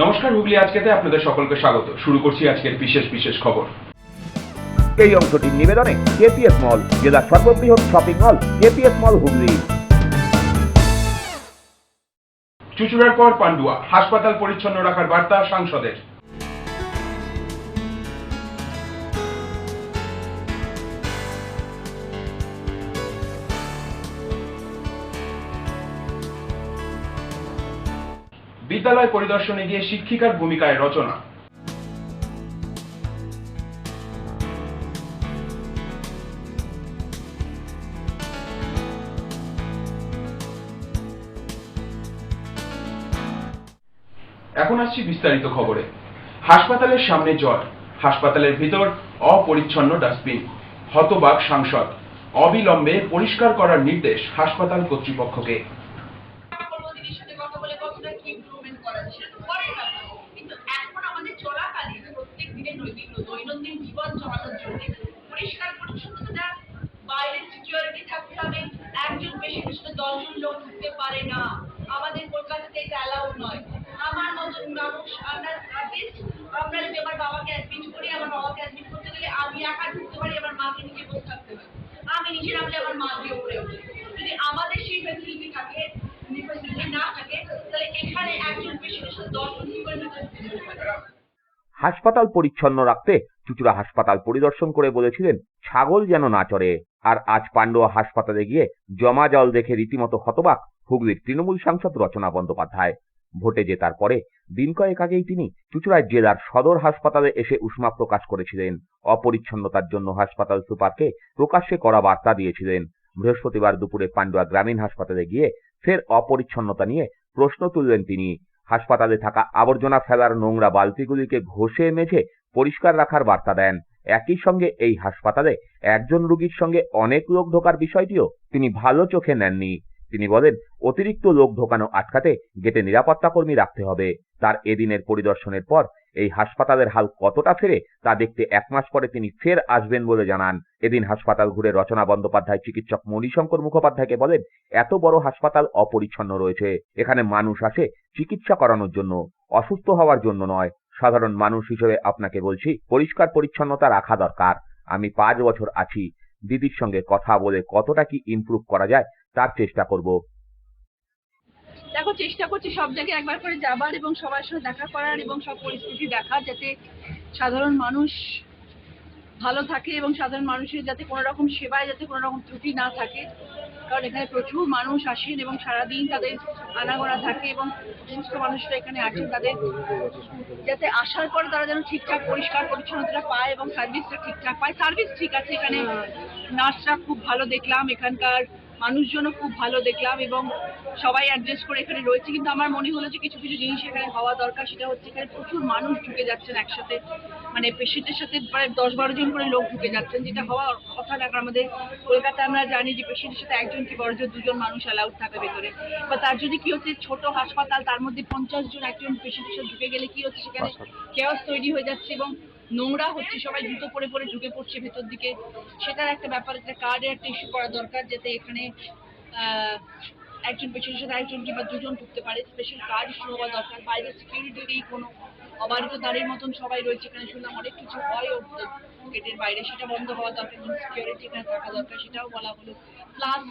নমস্কার, হুগলি আজকেতে আপনাদের সকলকে স্বাগত। শুরু করছি আজকের বিশেষ খবর। এই অংশটির নিবেদনে কেপিএস মল, জেলার সর্ববৃহৎ শপিং মল কেপিএস মল হুগলি। চুঁচুড়ার পর পান্ডুয়া, হাসপাতাল পরিচ্ছন্ন রাখার বার্তা সাংসদের। বিদ্যালয় পরিদর্শনে গিয়ে শিক্ষিকার ভূমিকায় রচনা। এখন আসছি বিস্তারিত খবরে। হাসপাতালের সামনে জল, হাসপাতালের ভিতর অপরিচ্ছন্ন ডাস্টবিন, হতবাক সাংসদ। অবিলম্বে পরিষ্কার করার নির্দেশ হাসপাতাল কর্তৃপক্ষকে। দৈনন্দিন জীবন চলানোর জন্য পরিষ্কার পরিচ্ছন্নতা, বাইরের সিকিউরিটি থাকতে হবে। একজন পেশেন্টের সাথে 10 জন লোক ঢুকতে পারে না। আমাদের কলকাতাতে এটা অ্যালাউ নয়। আমার মতন মানুষ, আমরা যদি আমার বাবাকে অ্যাডমিট করি, আমার বাবাকে অ্যাডমিট করতে গেলে আমি একা ঢুকতে পারি, আমার মাকে নিচে বসে থাকতে পারি। আমি নিচে নামলে আমার মা দিয়ে উপরে ওঠে। যদি আমাদের সেই ফ্যাসিলিটি থাকে, ফ্যাসিলিটি না থাকে, তাহলে এখানে একজন পেশেন্টের সাথে 10 জন কি করে ঢুকতে পারে। হাসপাতাল পরিচ্ছন্ন রাখতে চুঁচুড়া হাসপাতাল পরিদর্শন করে বলেছিলেন ছাগল যেন না চড়ে। আর আজ পান্ডুয়া হাসপাতালে গিয়ে জমা জল দেখে রীতিমতো হতবাক হুগলির তৃণমূল সাংসদ রচনা বন্দ্যোপাধ্যায়। ভোটে জেতার পরে দিন কয়েক আগেই তিনি চুঁচুড়ায় জেলার সদর হাসপাতালে এসে উষ্মা প্রকাশ করেছিলেন। অপরিচ্ছন্নতার জন্য হাসপাতাল সুপারকে প্রকাশ্যে কড়া বার্তা দিয়েছিলেন। বৃহস্পতিবার দুপুরে পান্ডুয়া গ্রামীণ হাসপাতালে গিয়ে ফের অপরিচ্ছন্নতা নিয়ে প্রশ্ন তুললেন তিনি। হাসপাতালে থাকা আবর্জনা ফেলার নোংরা বালতিগুলিকে ঘষে মেঝে পরিষ্কার রাখার বার্তা দেন। একই সঙ্গে এই হাসপাতালে একজন রোগীর সঙ্গে অনেক লোক ঢোকার বিষয়টিও তিনি ভালো চোখে নেননি। তিনি বলেন, অতিরিক্ত লোক ঢোকানো আটকাতে গেটে নিরাপত্তা কর্মী রাখতে হবে। তার এদিনের পরিদর্শনের পর এই হাসপাতালের হাল কতটা ফেরে তা দেখতে 1 মাস পরে তিনি ফের আসবেন বলে জানান। এদিন হাসপাতাল ঘুরে রচনা বন্দ্যোপাধ্যায় চিকিৎসক মণিশঙ্কর মুখোপাধ্যায়কে বলেন, এত বড় হাসপাতাল অপরিচ্ছন্ন রয়েছে। এখানে মানুষ আসে চিকিৎসা করানোর জন্য, অসুস্থ হওয়ার জন্য নয়। সাধারণ মানুষ হিসেবে আপনাকে বলছি, পরিষ্কার পরিচ্ছন্নতা রাখা দরকার। আমি 5 বছর আছি, দিদির সঙ্গে কথা বলে কতটা কি ইমপ্রুভ করা যায় তার চেষ্টা করব। দেখো, চেষ্টা করছি সব জায়গায় একবার করে যাবার এবং সবার সাথে দেখা করার এবং সব পরিস্থিতি দেখার, যাতে সাধারণ মানুষ ভালো থাকে এবং সাধারণ মানুষের যাতে কোনো রকম সেবায় যাতে কোনো রকম ত্রুটি না থাকে। কারণ এখানে প্রচুর মানুষ আসেন এবং সারাদিন তাদের আনাগোনা থাকে এবং সমস্ত মানুষরা এখানে আছেন, তাদের যাতে আসার পরে তারা যেন ঠিকঠাক পরিষ্কার পরিচ্ছন্নতা পায় এবং সার্ভিসটা ঠিকঠাক পায়। সার্ভিস ঠিক আছে, এখানে নার্সরা খুব ভালো দেখলাম, এখানকার মানুষজনও খুব ভালো দেখলাম এবং সবাই অ্যাডজাস্ট করে এখানে রয়েছে। কিন্তু আমার মনে হলো যে কিছু কিছু জিনিস এখানে হওয়া দরকার। সেটা হচ্ছে এখানে প্রচুর মানুষ ঢুকে যাচ্ছেন একসাথে, মানে পেশেন্টের সাথে প্রায় 10-12 জন করে লোক ঢুকে যাচ্ছেন, যেটা হওয়া কথা না। আমাদের কলকাতায় আমরা জানি যে পেশেন্টের সাথে একজন কি বড় জোর 2 জন মানুষ অ্যালাউড থাকে ভেতরে। বা তার যদি কি হচ্ছে, ছোট হাসপাতাল, তার মধ্যে 50 জন একজন পেশেন্টের সাথে ঢুকে গেলে কি হচ্ছে, সেখানে কেওয়াস তৈরি হয়ে যাচ্ছে এবং নোংরা হচ্ছে, সবাই জুতো পরে পরে ঢুকে পড়ছে ভেতর দিকে। সেটার একটা ব্যাপার, একটা কার্ডের একটা ইস্যু করা দরকার, যাতে এখানে একজন পেশেন্টের সাথে একজন কিংবা 2 জন ঢুকতে পারে। স্পেশাল কার্ড ইস্যু হওয়া দরকার। বাইরে সিকিউরিটি কোনো অবারিত দাঁড়ের মতন সবাই রয়েছে এখানে, শুনলাম অনেক কিছু হয় গেটের বাইরে, সেটা বন্ধ হওয়া দরকার এবং সিকিউরিটি এখানে থাকা দরকার, সেটাও বলা হলো। প্লাস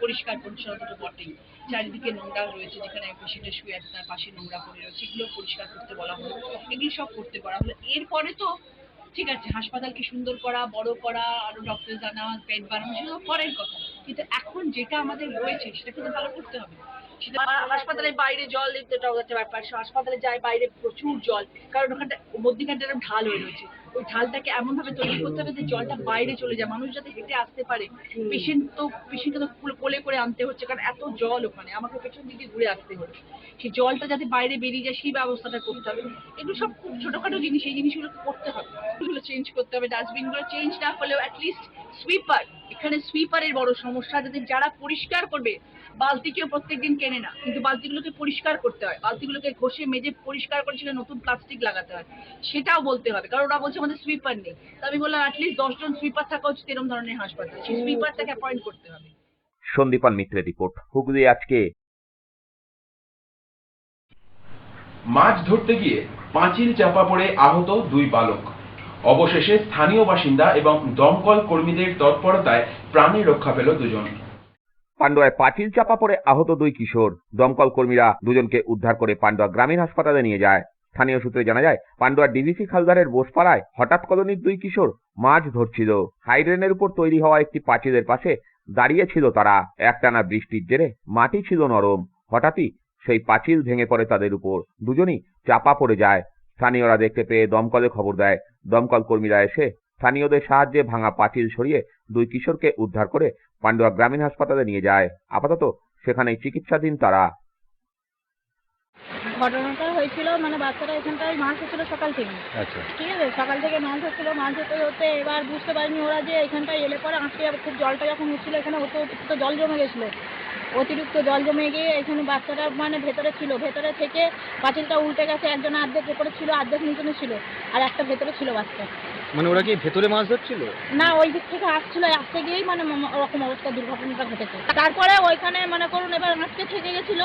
পরিষ্কার পরিচ্ছন্নতা তো বটেই, চারিদিকে নোংরা রয়েছে, যেখানে পেশেন্টের শুয়ে আছে তার পাশে নোংরা পড়ে রয়েছে, এগুলো পরিষ্কার করতে বলা হলো। এগুলো সব করতে বলা হলো। এরপরে তো ঠিক আছে, হাসপাতালকে সুন্দর করা, বড় করা, আরো ডক্টর জানা, বেড বাড়ানো, সেগুলো পরের কথা। কিন্তু এখন যেটা আমাদের রয়েছে সেটা কিন্তু ভালো করতে হবে। সেটা হাসপাতালের বাইরে জল দিতে হচ্ছে ব্যাপার। হাসপাতালে যায় বাইরে প্রচুর জল, কারণ ওখানটা মধ্যিখানটা এরকম ঢাল হয়ে রয়েছে। ওই ঢালটাকে এমন ভাবে তৈরি করতে হবে যে জলটা বাইরে চলে যায়, মানুষ যাতে হেঁটে আসতে পারে। পেশেন্টকে তো কোলে করে আনতে হচ্ছে, কারণ এত জল ওখানে, আমাকে পেছন দিকে ঘুরে আসতে হচ্ছে। সেই জলটা যাতে বাইরে বেরিয়ে যায় সেই ব্যবস্থাটা করতে হবে। এগুলো সব খুব ছোটখাটো জিনিস, এই জিনিসগুলো করতে হবে। এগুলো চেঞ্জ করতে হবে। ডাস্টবিনগুলো চেঞ্জ না করলেও অ্যাটলিস্ট সুইপার, এখানে সুইপারের বড় সমস্যা, যাতে যারা পরিষ্কার করবে, বালতি কেউ প্রত্যেকদিন কেনে না, কিন্তু বালতিগুলোকে পরিষ্কার করতে হয়, বালতিগুলোকে ঘষে মেজে পরিষ্কার করে সেখানে নতুন প্লাস্টিক লাগাতে হয়, সেটাও বলতে হবে। কারণ ওরা বলছে আমাদের সুইপার নেই। তো আমি বললাম অ্যাটলিস্ট 10 জন সুইপার থাকা উচিত এরকম ধরনের হাসপাতাল, সেই সুইপারটাকে অ্যাপয়েন্ট করতে হবে। সন্দীপন মিত্রের রিপোর্ট, হুগলি আজকে। মাছ ধরতে গিয়ে পাঁচিল চাপা পড়ে আহত 2 বালক। অবশেষে স্থানীয় বাসিন্দা এবং দমকল কর্মীদের তৎপরতায় প্রাণে রক্ষা পেল 2 জন। পান্ডুয়ায় পাঁচিল চাপা পড়ে আহত 2 কিশোর। দমকল কর্মীরা 2 জনকে উদ্ধার করে পান্ডুয়া গ্রামীণ হাসপাতালে নিয়ে যায়। স্থানীয় সূত্রে জানা যায়, পান্ডুয়ার ডিভিসি খালদারের বোসপাড়ায় হঠাৎ কলোনির 2 কিশোর মাছ ধরছিল। হাইড্রেনের উপর তৈরি হওয়া একটি পাঁচিলের পাশে দাঁড়িয়েছিল তারা। একটানা বৃষ্টির জেরে মাটি ছিল নরম। হঠাৎই সেই পাঁচিল ভেঙে পড়ে তাদের উপর। 2 জনই চাপা পড়ে যায়। স্থানীয়রা দেখতে পেয়ে দমকলে খবর দেয়। দমকল কর্মীরা এসে স্থানীয়দের সাহায্যে ভাঙা পাঁচিল সরিয়ে 2 কিশোরকে উদ্ধার করে পান্ডুয়া গ্রামীণ হাসপাতালে নিয়ে যায়। আপাতত সেখানেই চিকিৎসাধীন তারা। ঘটনাটা হয়েছিল মানে বাচ্চারা এখানটায় মাছ হচ্ছিল সকাল থেকে। আচ্ছা, ঠিক আছে, সকাল থেকে মাছ হচ্ছিল, মাছ হতে হতে এবার বুঝতে পারিনি ওরা যে এখানটায় এলে পরে আজকে খুব জলটা যখন হচ্ছিল এখানে অতিরিক্ত জল জমে গেছিলো। অতিরিক্ত জল জমে গিয়ে এখানে বাচ্চারা মানে ভেতরে ছিল, ভেতরে থেকে পাঁচিলটা উল্টে গেছে। একজন অর্ধেক উপরে ছিল, অর্ধেক নিচে ছিল, আর একটা ভেতরে ছিল বাচ্চা। মানে ওরা কি ভেতরে মাছ ধরছিল? না, ওই দিক থেকে আসছিল, আসতে গিয়েই মানে ওরকম অবস্থা, দুর্ঘটনাটা ঘটেছে। তারপরে ওইখানে মনে করুন এবার আটকে থেকে গেছিল।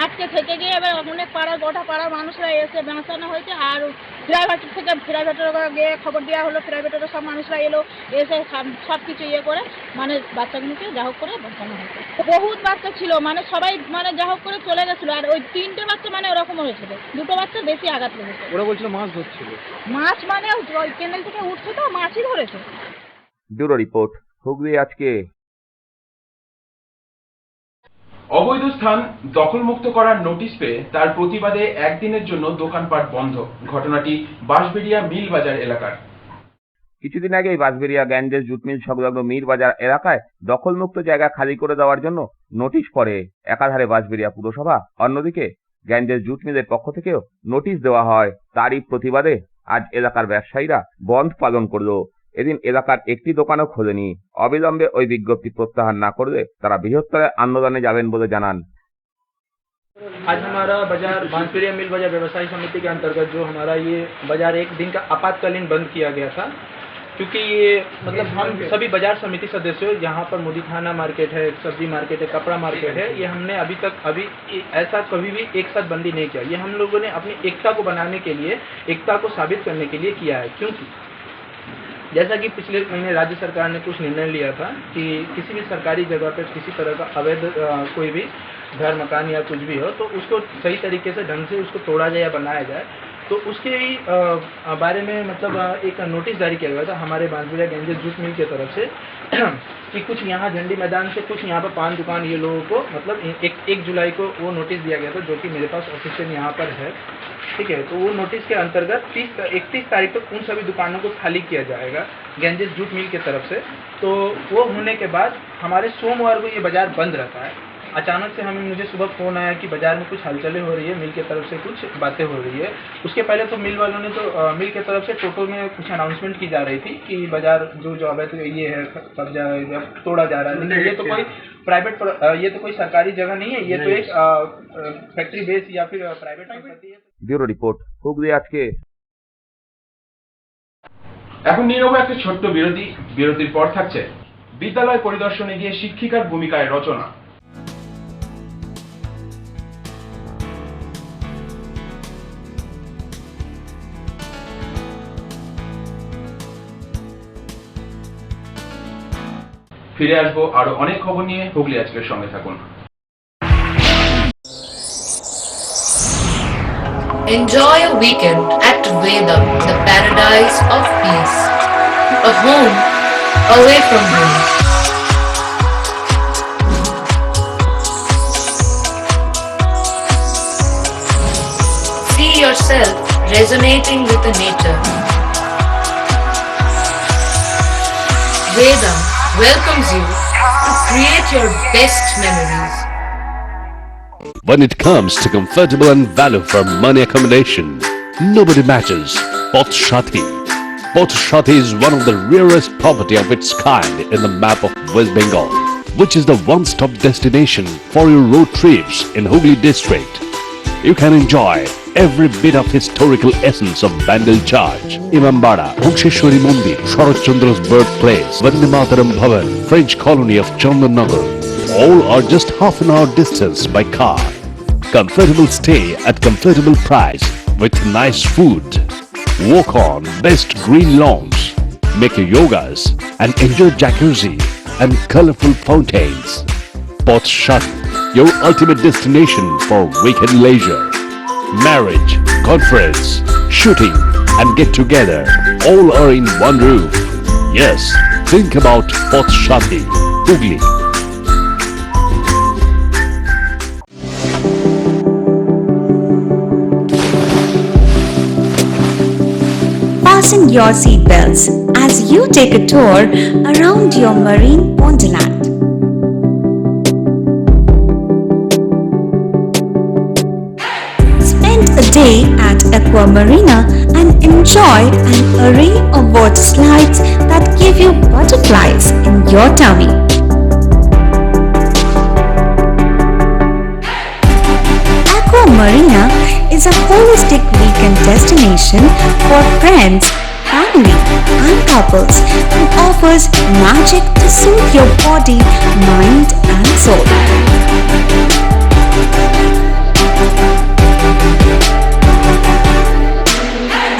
আটকে থেকে গিয়ে এবার অনেক পাড়ার গোটা পাড়ার মানুষরা এসে বাঁচানো হয়েছে। আর প্রাইভেটের থেকে প্রাইভেটের গিয়ে খবর দেওয়া হলো, প্রাইভেটের সব মানুষরা এলো, এসে সব কিছু ইয়ে করে মানে বাচ্চাগুলোকে যা হোক করে বাঁচানো হয়েছে। বহুত বাচ্চা ছিল, মানে সবাই মানে যা হোক করে চলে গেছিলো। আর ওই 3টে বাচ্চা মানে ওরকম হয়েছিল, 2টো বাচ্চা বেশি আঘাত লেগেছে। ওরা বলছিল মাছ ধরছিল। মাছ মানে ওই ক্যানেল থেকে উঠছে তো মাছই ধরেছে। ব্যুরো রিপোর্ট, হুগলি আজকে। অবৈধ স্থান দখলমুক্ত করার নোটিশ পেয়ে তার প্রতিবাদে একদিনের জন্য দোকানপাট বন্ধ। ঘটনাটি বাঁশবেড়িয়া মিল বাজার এলাকার। কিছুদিন আগেই বাঁশবেড়িয়া গ্যাঞ্জেস জুট মিল সংলগ্ন মির বাজার এলাকায় দখলমুক্ত জায়গা খালি করে দেওয়ার জন্য নোটিশ পড়ে। একাধারে বাঁশবেড়িয়া পুরসভা, অন্যদিকে গ্যাঞ্জেস জুট মিলের পক্ষ থেকেও নোটিশ দেওয়া হয়। তারই প্রতিবাদে আজ এলাকার ব্যবসায়ীরা বন্ধ পালন করলো। এদিন এলাকার একটি দোকানও খোলেনি। অবিলম্বে ওই বিজ্ঞপ্তি প্রত্যাহার না করলে তারা বৃহত্তর আন্দোলনে যাবেন বলে জানান। आज हमारा बाजार बांसबेड़िया मिल बाजार व्यवसायी समिति के अंतर्गत जो हमारा ये बाजार 1 दिन का आपातकालीन बंद किया गया था, क्योंकि ये मतलब हम सभी बाजार समिति सदस्य यहाँ पर मोदी थाना मार्केट है, सब्जी मार्केट है, कपड़ा मार्केट है, ये हमने अभी ऐसा कभी भी एक साथ बंदी नहीं किया। ये हम लोगों ने अपनी एकता को बनाने के लिए, एकता को साबित करने के लिए किया है। क्योंकि जैसा कि पिछले महीने राज्य सरकार ने कुछ निर्णय लिया था कि किसी भी सरकारी जगह पर किसी तरह का अवैध कोई भी घर मकान या कुछ भी हो तो उसको सही तरीके से ढंग से उसको तोड़ा जाए या बनाया जाए, तो उसके ही बारे में मतलब एक नोटिस जारी किया गया था हमारे बांसबेड़िया गैंजेस जूट मिल की तरफ से कि कुछ यहाँ झंडी मैदान से कुछ यहाँ पर पान दुकान ये लोगों को मतलब 1 जुलाई को वो नोटिस दिया गया था, जो कि मेरे पास ऑफिशियल यहाँ पर है। ठीक है, तो वो नोटिस के अंतर्गत 31 तारीख तक उन सभी दुकानों को खाली किया जाएगा गैंजेस जूट मिल की तरफ से। तो वो होने के बाद हमारे सोमवार को ये बाजार बंद रहता है। अचानक से मुझे सुबह फ़ोन आया कि बाज़ार में कुछ हलचलें हो रही है, मिल की तरफ से कुछ बातें हो रही है। उसके पहले तो मिल वालों ने तो मिल की तरफ से टोटो में कुछ अनाउंसमेंट की जा रही थी कि बाज़ार जो अवैध ये है कब्जा तोड़ा जा रहा है, लेकिन ये तो कोई प्राइवेट ये तो कोई सरकारी जगह नहीं है, ये तो एक फैक्ट्री बेस या फिर प्राइवेट संपत्ति है। ব্যুরো রিপোর্ট, হুগলি আজকে। এখন নিয়ে নেব একটা ছোট্ট বিরতি। বিরতির পর থাকছে বিদ্যালয় পরিদর্শনে গিয়ে শিক্ষিকার ভূমিকায় রচনা। ফিরে আসবো আরো অনেক খবর নিয়ে। হুগলি আজকের সঙ্গে থাকুন। Enjoy a weekend at Vedam, the paradise of peace. A home away from home. See yourself resonating with the nature. Vedam welcomes you to create your best memories. When it comes to comfortable and value for money accommodation, nobody matches Pothshati. Pothshati is one of the rarest property of its kind in the map of West Bengal, which is the one-stop destination for your road trips in Hooghly district. You can enjoy every bit of historical essence of Bandel Church, Imambara, Bhuksheshwari Mandir, Sharat Chandra's birthplace, Vande Mataram Bhavan, French colony of Chandannagar. All are just half an hour distance by car. comfortable stay at comfortable price with nice food. Walk on best green lawns, make your yogas and enjoy jacuzzi and colorful fountains. Poth Shati, your ultimate destination for weekend leisure. Marriage, conference, shooting and get together all are in one roof. Yes, think about Poth Shati, Hooghly. Fasten your seatbelts as you take a tour around your marine wonderland. Spend a day at Aqua Marina and enjoy an array of water slides that give you butterflies in your tummy. Aqua Marina is a holistic weekend destination for friends, family and couples and offers magic to soothe your body, mind and soul.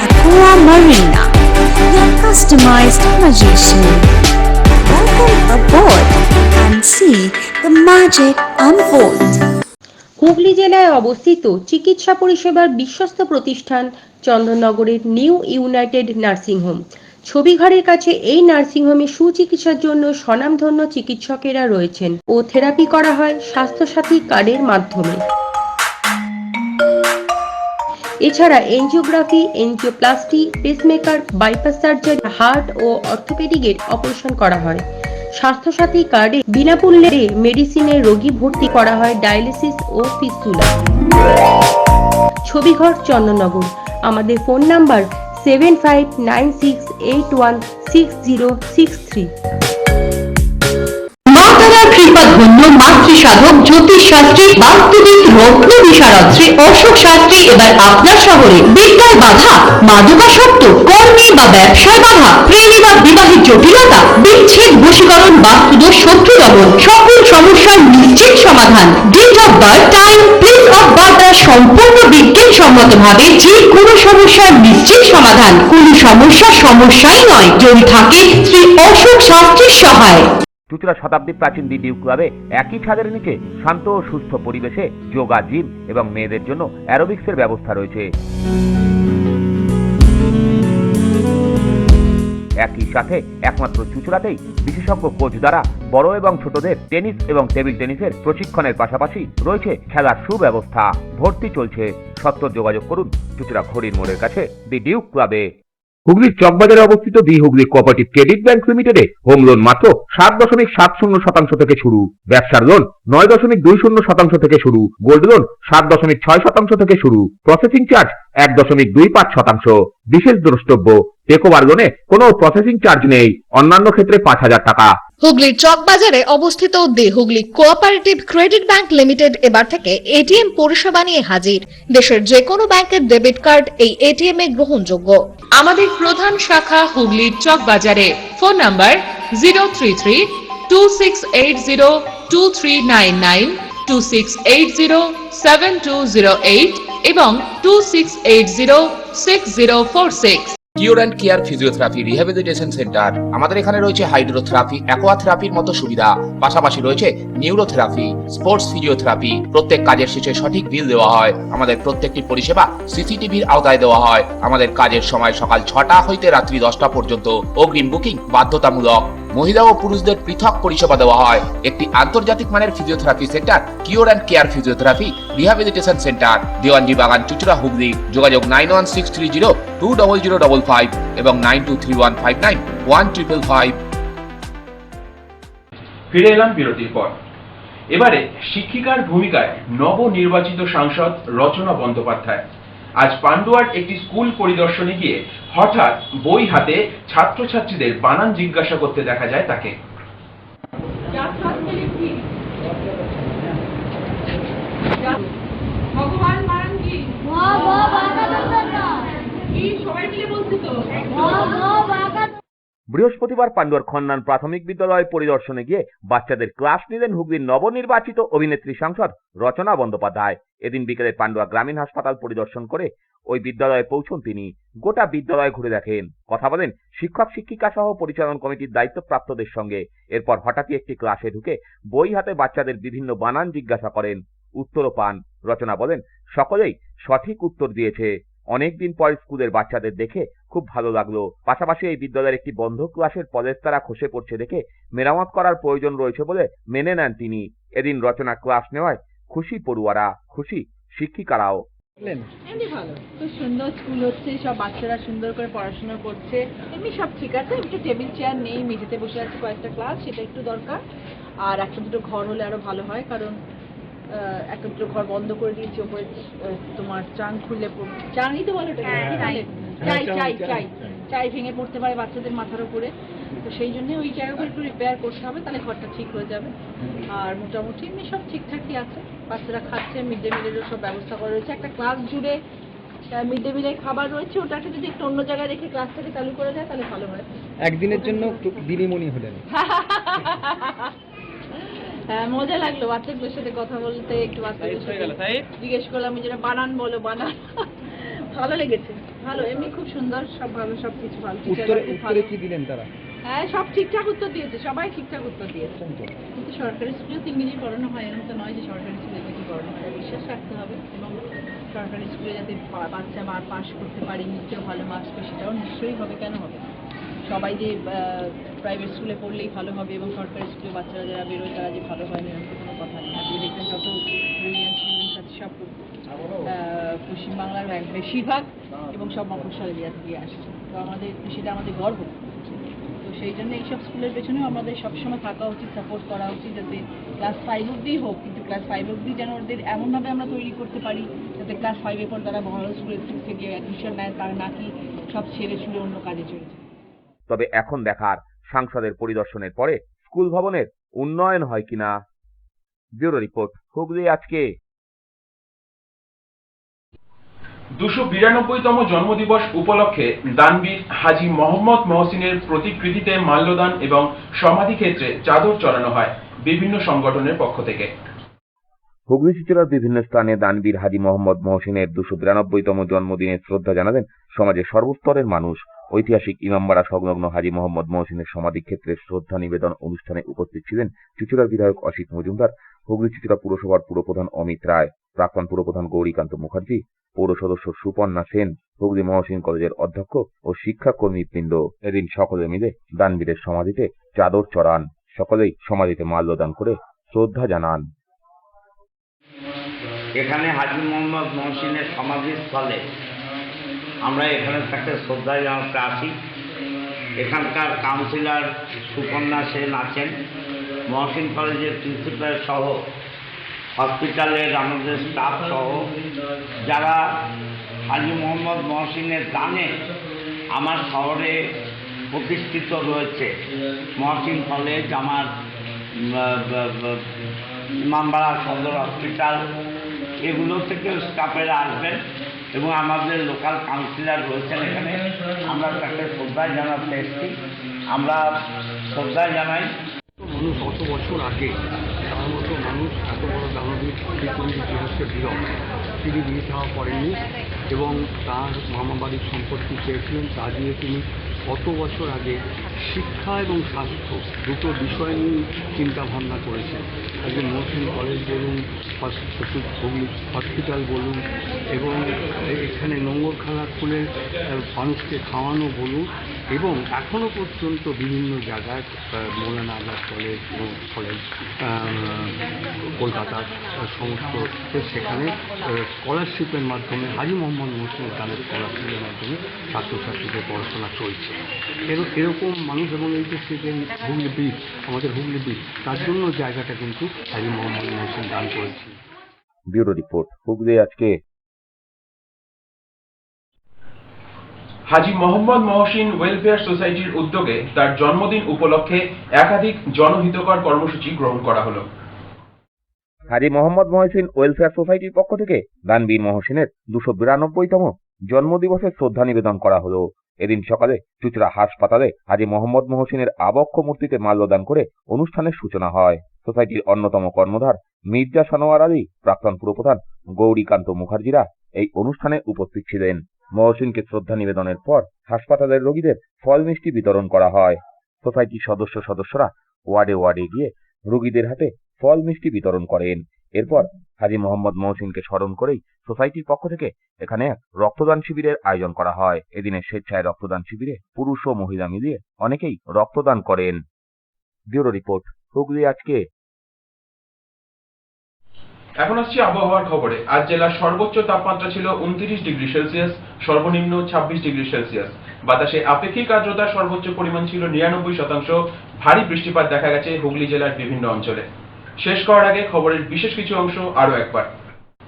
Aqua Marina, your customized magician. Welcome aboard and see the magic unfold. Hooghly জেলায় অবস্থিত চিকিৎসা পরিষেবার বিশ্বস্ত প্রতিষ্ঠান চন্দননগরের new United nursing home. ছবিঘরের কাছে এই nursing হোমে সুচিকিৎসার জন্য স্বনামধন্য চিকিৎসকেরা রয়েছেন ও থেরাপি করা হয় স্বাস্থ্যসাথী কার্ডের মাধ্যমে। এছাড়া angiography, angioplasty, pacemaker, bypass surgery, heart ও অর্থোপেডিকের অপারেশন করা হয়। স্বাস্থ্যসাথী কার্ডে বিনামূল্যে মেডিসিনের রোগী ভর্তি করা হয় ডায়ালিসিস ও ফিস্টুলা। ছবিঘর চন্দননগর। আমাদের ফোন নাম্বার 7596816063। মাতারার কৃপাধন্য মাতৃসাধক জ্যোতিষশাস্ত্রী, বাস্তুবিদ, রত্ন বিশারদ শ্রী অশোক শাস্ত্রী এবার আপনার শহরে। বিদ্যায় বাধা, মাদকাসক্ত, কর্মে বা ব্যবসায় বাধা, প্রেমে বা বিবাহের জটিলতা, বিচ্ছেদ, বশীকরণ, বাস্তুদোষ, শত্রু দমন, সকল সমস্যার নিশ্চিত সমাধান। Date of birth, time, place of birth সম্পূর্ণ বিজ্ঞানসম্মত ভাবে যে কোনো সমস্যার নিশ্চিত সমাধান। কোনো সমস্যাই নয় যদি থাকে শ্রী অশোক শাস্ত্রীর সহায়। চুঁচুড়া শতাব্দী প্রাচীন দি ডিউক ক্লাবে একই ছাদের নিচে শান্ত ও সুস্থ পরিবেশে যোগা, জিম এবং মেয়েদের জন্য অ্যারোবিক্সের ব্যবস্থা রয়েছে। একই সাথে একমাত্র চুঁচুড়াতেই বিশেষজ্ঞ কোচ দ্বারা বড় এবং ছোটদের টেনিস এবং টেবিল টেনিসের প্রশিক্ষণের পাশাপাশি রয়েছে খেলার সুব্যবস্থা। ভর্তি চলছে, সত্ত্বর যোগাযোগ করুন চুঁচুড়া ঘড়ির মোড়ের কাছে দি ডিউক ক্লাবে। হুগলির চকবাজারে অবস্থিত the Hooghly cooperative credit bank লিমিটেডে হোম লোন মাত্র 7.70% থেকে শুরু, ব্যবসার লোন 9.20% থেকে শুরু, গোল্ড লোন 7.6% থেকে শুরু, প্রসেসিং চার্জ 1.25%। বিশেষ দ্রষ্টব্য, টেকওভার লোনে কোনো প্রসেসিং চার্জ নেই, অন্যান্য ক্ষেত্রে 5,000 টাকা। হুগলির চকবাজারে অবস্থিত the Hooghly cooperative credit bank limited এবার থেকে এটিএম পরিষেবা নিয়ে হাজির। দেশের যে কোনো ব্যাংকের ডেবিট কার্ড এই এটিএম এ গ্রহণযোগ্য। আমাদের প্রধান শাখা হুগলির চকবাজারে। ফোন নাম্বার 033-2680-2399, 2680-7208 এবং 2680-6046। Cure and care physiotherapy rehabilitation centre. আমাদের এখানে রয়েছে হাইড্রোথেরাপি, অ্যাকোয়াথেরাপির মতো সুবিধা, পাশাপাশি রয়েছে নিউরোথেরাপি, স্পোর্টস ফিজিওথেরাপি। প্রত্যেক কাজের শেষে সঠিক বিল দেওয়া হয়। আমাদের প্রত্যেকটি পরিষেবা সিসিটিভির আওতায় দেওয়া হয়। আমাদের কাজের সময় সকাল 6টা হইতে রাত্রি 10টা পর্যন্ত। অগ্রিম বুকিং বাধ্যতামূলক। মহিলা ও পুরুষদের পৃথক পরিষেবা দেওয়া হয়। একটি আন্তর্জাতিক মানের physiotherapy centre cure and care physiotherapy rehabilitation centre, Dewanji বাগান, চুঁচুড়া, হুগলি। যোগাযোগ 9163020055 এবং 9231591555। ফিরে এলাম বিরতির পর। এবারে শিক্ষিকার ভূমিকায় নবনির্বাচিত সাংসদ রচনা বন্দ্যোপাধ্যায় আজ পান্ডুয়ার একটি স্কুল পরিদর্শনে গিয়ে হঠাৎ বই হাতে ছাত্রছাত্রীদের বানান জিজ্ঞাসা করতে দেখা যায় তাকে। ভগবান মারান কি? সবাই মিলে বলছি তো। বৃহস্পতিবার পান্ডুয়ার খন্নান প্রাথমিক বিদ্যালয় পরিদর্শনে গিয়ে বাচ্চাদের ক্লাস নিলেন হুগলির নবনির্বাচিত অভিনেত্রী সাংসদ রচনা বন্দ্যোপাধ্যায়। এদিন বিকেলে পান্ডুয়া গ্রামীণ হাসপাতাল পরিদর্শন করে ওই বিদ্যালয়ে পৌঁছন তিনি। গোটা বিদ্যালয় ঘুরে দেখেন, কথা বলেন শিক্ষক শিক্ষিকা সহ পরিচালন কমিটির দায়িত্বপ্রাপ্তদের সঙ্গে। এরপর হঠাৎই একটি ক্লাসে ঢুকে বই হাতে বাচ্চাদের বিভিন্ন বানান জিজ্ঞাসা করেন, উত্তরও পান। রচনা বলেন, সকলেই সঠিক উত্তর দিয়েছে। অনেকদিন পর স্কুলের বাচ্চাদের দেখে খুব ভালো লাগলো। পাশাপাশি এই বিদ্যালয়ের একটি বন্ধ ক্লাসের পলেস্তারা খসে পড়ছে দেখে মেরামত করার প্রয়োজন রয়েছে বলে মেনে নেন তিনি। এদিন রচনা ক্লাস নেওয়ায় খুশি পড়ুয়ারা, খুশি শিক্ষিকারাও। এমনি ভালো, খুব সুন্দর স্কুল হচ্ছে, সব বাচ্চারা সুন্দর করে পড়াশোনা করছে, এমনি সব ঠিক আছে। একটু টেবিল চেয়ার নেই, মেঝেতে বসে আছে কয়েকটা ক্লাস, সেটা একটু দরকার। আর একটা দুটো ঘর হলে আরো ভালো হয়, কারণ একটা দুটো ঘর বন্ধ করে দিয়েছি। ওপরে তোমার চাং খুললে চাংই তো বলো, চাই ভেঙে পড়তে পারে বাচ্চাদের মাথার উপরে, তো সেই জন্য ওই জায়গাগুলো একটু রিপেয়ার করতে হবে, তাহলে ঘরটা ঠিক হয়ে যাবে। আর মোটামুটি এমনি সব ঠিকঠাকই আছে, বাচ্চারা খাচ্ছে, মিড ডে মিলেরও সব ব্যবস্থা করা রয়েছে। একটা ক্লাস জুড়ে মিড ডে মিলের খাবার রয়েছে, ওটাকে যদি একটু অন্য জায়গায় রেখে ক্লাসটাকে চালু করে যায় তাহলে ভালো হয়। একদিনের জন্য দিদিমণি হলেন। হ্যাঁ, মজা লাগলো বাচ্চাগুলোর সাথে কথা বলতে, একটু বাচ্চাদের সাথে জিজ্ঞেস করলাম যেটা বানান বলো, বানান ভালো লেগেছে। ভালো, এমনি খুব সুন্দর, সব ভালো, সব কিছু ভালো। উত্তরে কি দিলেন তারা? হ্যাঁ, সব ঠিকঠাক উত্তর দিয়েছে, সবাই ঠিকঠাক উত্তর দিয়েছে। কিন্তু সরকারি স্কুলেও তো ইংরেজি পড়ানো হয়, এরকম তো নয় যে সরকারি স্কুলে ইংরেজি পড়ানো হয়। বিশ্বাস রাখতে হবে, এবং সরকারি স্কুলে যাতে বাচ্চা পাস করতে পারে, নিশ্চয়ই ভালো মার্কস পায়, সেটাও নিশ্চয়ই হবে। কেন হবে? সবাই যে প্রাইভেট স্কুলে পড়লেই ভালো হবে এবং সরকারি স্কুলে বাচ্চারা যারা বেরোয় তারা যে ভালো হয় না, এরকম কোনো কথা নেই। আপনি দেখবেন যত ব্রিলিয়ান্ট স্টুডেন্টস আছে সব পশ্চিমবাংলার বেশিরভাগ, এবং সব মফস্বল এরিয়া থেকে আসছে। তো সেটা আমাদের গর্ব। তো সেই জন্য এইসব স্কুলের পেছনেও আমাদের সবসময় থাকা উচিত, সাপোর্ট করা উচিত, যাতে ক্লাস 5 অব্দি হোক, কিন্তু ক্লাস 5 অব্দি যেন ওদের এমনভাবে আমরা তৈরি করতে পারি যাতে ক্লাস 5-এর পর তারা বড় স্কুলে থেকে অ্যাডমিশন নেয়, তারা নাকি সব ছেড়ে ছুড়ে অন্য কাজে চলে যায়। তবে এখন দেখার সাংসদের পরিদর্শনের পরে স্কুল ভবনের উন্নয়ন হয় কিনা। ব্যুরো রিপোর্ট, হুগলি আজকে। 292তম জন্মদিবস উপলক্ষে দানবীর হাজী মোহাম্মদ মহসিনের প্রতিকৃতিতে মাল্যদান এবং সমাধিক্ষেত্রে চাদর চড়ানো হয় বিভিন্ন সংগঠনের পক্ষ থেকে। হুগলি জেলার বিভিন্ন স্থানে দানবীর হাজী মোহাম্মদ মহসিনের 292তম জন্মদিনে শ্রদ্ধা জানালেন সমাজের সর্বস্তরের মানুষ। ঐতিহাসিক ইমামবাড়া সংলগ্ন হাজী মোহাম্মদ মহসিনের সমাধিক্ষেত্রে শ্রদ্ধা নিবেদন অনুষ্ঠানে উপস্থিত ছিলেন চুঁচুড়ার বিধায়ক অসিত মজুমদার, হুগলি চুঁচুড়া পুরসভার পুরপ্রধান অমিত রায়, প্রাক্তন পুরপ্রধান গৌরীকান্ত মুখার্জি, পৌর সদস্য সুপর্ণা সেন, হুগলি মহসিন কলেজের অধ্যক্ষ ও শিক্ষাকর্মীবৃন্দ। এদিন সকলে মিলে দানবীরের সমাধিতে চাদর চড়ান। সকলেই সমাধিতে মাল্যদান করে শ্রদ্ধা জানান। এখানে হাজী মোহাম্মদ মহসিনের সমাধিস্থলে আমরা এখানে তাকে শ্রদ্ধা জানাতে আসি। এখানকার কাউন্সিলর সুপর্ণা সেন আছেন, মহসিন কলেজের প্রিন্সিপাল সহ হসপিটালের আমাদের স্টাফ সহ যারা হাজী মোহাম্মদ মহসিনের দানে আমার শহরে প্রতিষ্ঠিত রয়েছে। মহসিন কলেজ, আমার ইমামবাড়া সদর হসপিটাল, এগুলো থেকে স্টাফেরা আসবেন এবং আমাদের লোকাল কাউন্সিলর রয়েছেন এখানে। আমরা তাকে শ্রদ্ধা জানাতে এসেছি। আমরা শ্রদ্ধা জানাই। মানুষ অত বছর আগে তার মতো মানুষ এত বড় দানবীর পৃথিবীর ইতিহাসে বিরল। তিনি বিয়ে থাওয়া করেননি এবং তার মামাবাড়ির সম্পত্তি চেয়েছিলেন, তা দিয়ে তিনি কত বছর আগে শিক্ষা এবং স্বাস্থ্য দুটো বিষয় নিয়ে চিন্তা ভাবনা করেছেন। আজকে মহসিন কলেজ বলুন, হুগলি হসপিটাল বলুন, এবং এখানে নোংরখানা খুলে মানুষকে খাওয়ানো বলুন, এবং এখনও পর্যন্ত বিভিন্ন জায়গায় মৌলানা আজাদ কলেজ কলকাতার সমস্ত সেখানে স্কলারশিপের মাধ্যমে হাজী মোহাম্মদ মহসিনের দানের স্কলারশিপের মাধ্যমে ছাত্রছাত্রীদের পড়াশোনা চলছে। এরকম মানুষ, এবং এই যে সেদিন হুগলি ব্রিজ, আমাদের হুগলি ব্রিজ, তার জন্য জায়গাটা কিন্তু হাজী মোহাম্মদ মহসিন দান করেছে। ব্যুরো রিপোর্ট, হুগলি আজকে। হাজী মোহাম্মদ মহসিন ওয়েলফেয়ার সোসাইটির উদ্যোগে তার জন্মদিন উপলক্ষে একাধিক জনহিতকর কর্মসূচি গ্রহণ করা হলো। হাজী মোহাম্মদ মহসিন ওয়েলফেয়ার সোসাইটির পক্ষ থেকে দানবীর মহসিনের 292তম জন্মদিবসের শ্রদ্ধা নিবেদন করা হলো। এদিন সকালে চুঁচুড়া হাসপাতালে হাজী মোহাম্মদ মহসিনের আবক্ষ মূর্তিতে মাল্যদান করে অনুষ্ঠানের সূচনা হয়। সোসাইটির অন্যতম কর্ণধার মির্জা সানোয়ার আলী, প্রাক্তন পুরপ্রধান গৌরীকান্ত মুখার্জিরা এই অনুষ্ঠানে উপস্থিত ছিলেন। মহসিনকে শ্রদ্ধা নিবেদনের পর হাসপাতালের রোগীদের ফল মিষ্টি বিতরণ করা হয়। সোসাইটির সদস্যরা ওয়ার্ডে ওয়ার্ডে গিয়ে রোগীদের হাতে ফল মিষ্টি বিতরণ করেন। এরপর হাজী মোহাম্মদ মহসিনকে স্মরণ করেই সোসাইটির পক্ষ থেকে এখানে এক রক্তদান শিবিরের আয়োজন করা হয়। এদিনের স্বেচ্ছায় রক্তদান শিবিরে পুরুষ ও মহিলা মিলিয়ে অনেকেই রক্তদান করেন। ব্যুরো রিপোর্ট, হুগলি আজকে। এখন আসছি আবহাওয়ার খবরে। আজ জেলার সর্বোচ্চ তাপমাত্রা ছিল 29 ডিগ্রি সেলসিয়াস, সর্বনিম্ন 26 ডিগ্রি সেলসিয়াস। বাতাসে আপেক্ষিক আর্দ্রতার সর্বোচ্চ পরিমাণ ছিল 99%। ভারী বৃষ্টিপাত দেখা গেছে হুগলি জেলার বিভিন্ন অঞ্চলে। শেষ করার আগে খবরের বিশেষ কিছু অংশ আরো একবার।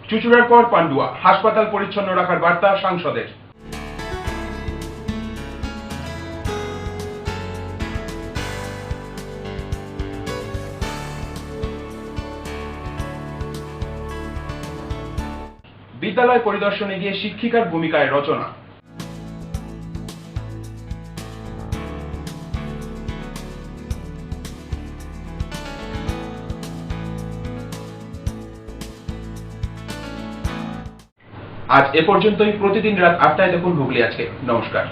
চুঁচুড়ার পর পান্ডুয়া, হাসপাতাল পরিচ্ছন্ন রাখার বার্তা সাংসদের। বিদ্যালয় পরিদর্শনে গিয়ে শিক্ষিকার ভূমিকায় রচনা। আজ এ পর্যন্তই। প্রতিদিন রাত 8টায় দেখুন হুগলি আজকে। নমস্কার।